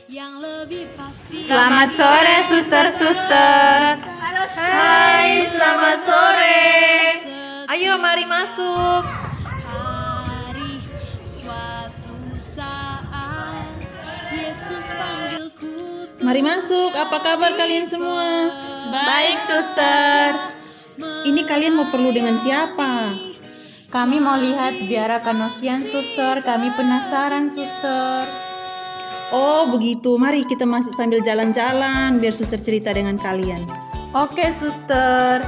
yang lebih pasti. Selamat sore suster-suster. Hai, selamat sore. Ayo mari masuk. Hari suatu saat Yesus panggilku. Mari masuk, apa kabar kalian semua? Baik suster. Ini kalian mau perlu dengan siapa? Kami mau lihat biara kanosian suster. Kami penasaran suster. Oh begitu, mari kita masuk sambil jalan-jalan biar suster cerita dengan kalian. Oke suster.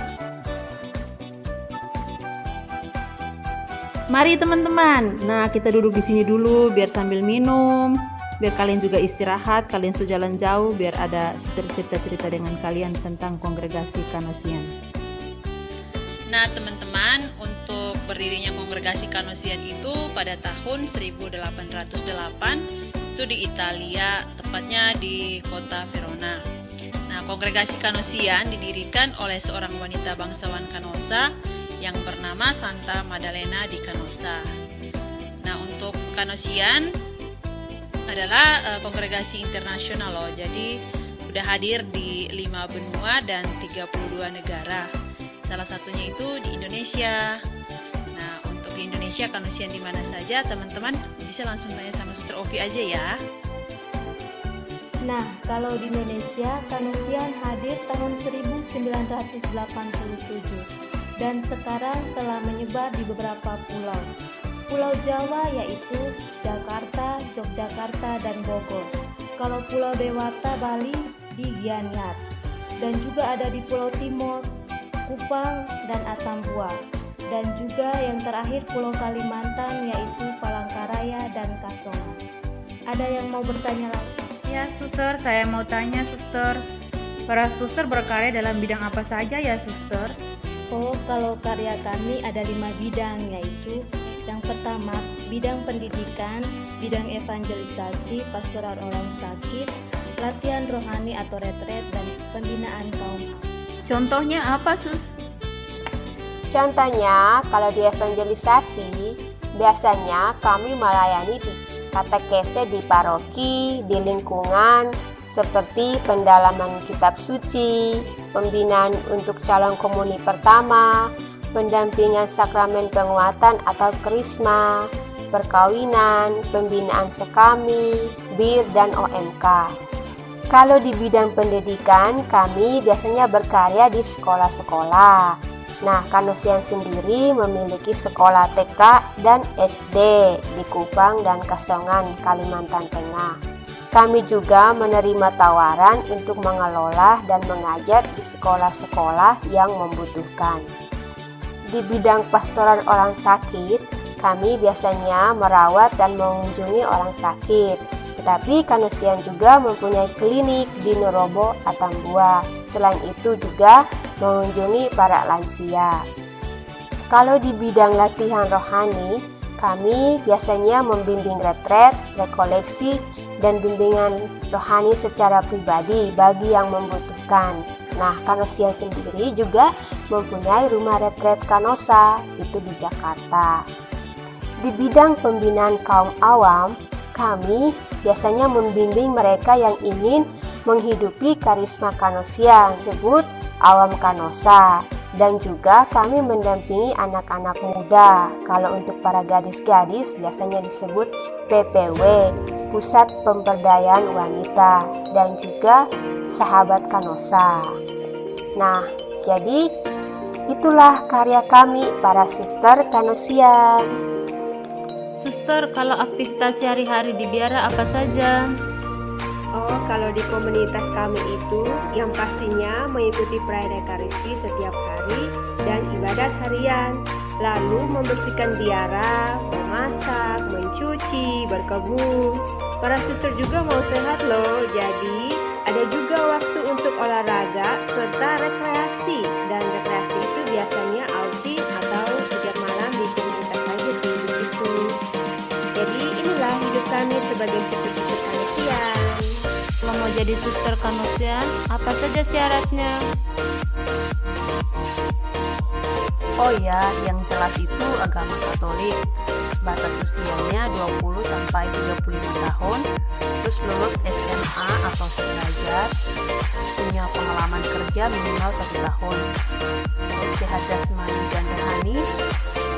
Mari teman-teman, nah kita duduk di sini dulu biar sambil minum. Biar kalian juga istirahat, kalian sejalan jauh biar ada suster cerita-cerita dengan kalian tentang kongregasi Kanosian. Nah teman-teman, untuk berdirinya kongregasi Kanosian itu pada tahun 1808 itu di Italia, tepatnya di kota Verona. Nah, kongregasi Kanosian didirikan oleh seorang wanita bangsawan Canossa yang bernama Santa Maddalena di Canossa. Nah, untuk Kanosian adalah kongregasi internasional loh. Jadi udah hadir di 5 benua dan 32 negara. Salah satunya itu di Indonesia. Nah, untuk di Indonesia Kanosian di mana saja, teman-teman bisa langsung tanya sama Suster Ovi aja ya. Nah, kalau di Indonesia, Kanosian hadir tahun 1987 dan sekarang telah menyebar di beberapa pulau. Pulau Jawa yaitu Jakarta, Yogyakarta, dan Bogor. Kalau Pulau Dewata Bali di Gianyar. Dan juga ada di Pulau Timur, Kupang, dan Atambua. Dan juga yang terakhir Pulau Kalimantan yaitu Palangkaraya dan Kasongan. Ada yang mau bertanya lagi? Ya suster, saya mau tanya suster. Para suster berkarya dalam bidang apa saja ya suster? Oh, kalau karya kami ada 5 bidang, yaitu yang pertama, bidang pendidikan, bidang evangelisasi, pastoral orang sakit, latihan rohani atau retret, dan pembinaan kaum. Contohnya apa sus? Contohnya, kalau di evangelisasi, biasanya kami melayani di katekese di paroki, di lingkungan, seperti pendalaman kitab suci, pembinaan untuk calon komuni pertama, pendampingan sakramen penguatan atau krisma, perkawinan, pembinaan sekami, BIR, dan OMK. Kalau di bidang pendidikan, kami biasanya berkarya di sekolah-sekolah. Nah, Kanosian sendiri memiliki sekolah TK dan SD di Kupang dan Kasongan, Kalimantan Tengah. Kami juga menerima tawaran untuk mengelola dan mengajar di sekolah-sekolah yang membutuhkan. Di bidang pastoral orang sakit, kami biasanya merawat dan mengunjungi orang sakit. Tetapi Kanosian juga mempunyai klinik di Nurobo, Atambua. Selain itu juga mengunjungi para lansia. Kalau di bidang latihan rohani, kami biasanya membimbing retret, rekoleksi, dan bimbingan rohani secara pribadi bagi yang membutuhkan. Nah, Kanosian sendiri juga mempunyai rumah retret Kanossa, itu di Jakarta. Di bidang pembinaan kaum awam, kami biasanya membimbing mereka yang ingin menghidupi karisma Kanosian, disebut awam Kanossa. Dan juga kami mendampingi anak-anak muda. Kalau untuk para gadis-gadis biasanya disebut PPW, Pusat Pemberdayaan Wanita, dan juga Sahabat Kanossa. Nah, jadi itulah karya kami para suster Kanosian. Suster, kalau aktivitas sehari-hari di biara apa saja? Oh, kalau di komunitas kami itu yang pastinya mengikuti perayaan Ekaristi setiap hari dan ibadat harian, lalu membersihkan biara, memasak, mencuci, berkebun. Para suster juga mau sehat loh, jadi ada juga waktu untuk olahraga serta rekreasi. Dan rekreasi itu biasanya outing atau kejar malam di komunitas saja sih begitu. Jadi inilah hidup kami sebagai suster-suster Kanosian. Kalau mau jadi suster Kanosian, apa saja syaratnya? Oh ya, yang jelas itu agama Katolik. batas usianya 20 sampai 35 tahun, terus lulus SMA atau sederajat, punya pengalaman kerja minimal 1 tahun, terus sehat jasmani dan rohani,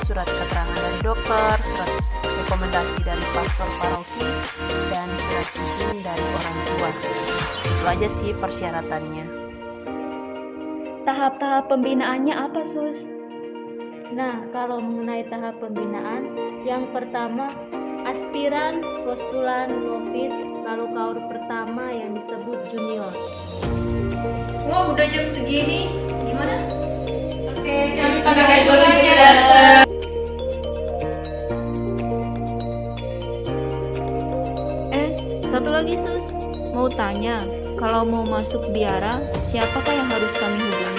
surat keterangan dari dokter, surat rekomendasi dari pastor paroki, dan surat izin dari orang tua. Itu aja sih persyaratannya. Tahap-tahap pembinaannya apa, Sus? Nah, kalau mengenai tahap pembinaan, yang pertama aspiran, postulan, novis, lalu kaur pertama yang disebut junior. Wah, udah jam segini. Gimana? Oke, kami pakai dulu aja datang. Satu lagi, Sus. Mau tanya, kalau mau masuk biara, siapakah yang harus kami hubungi?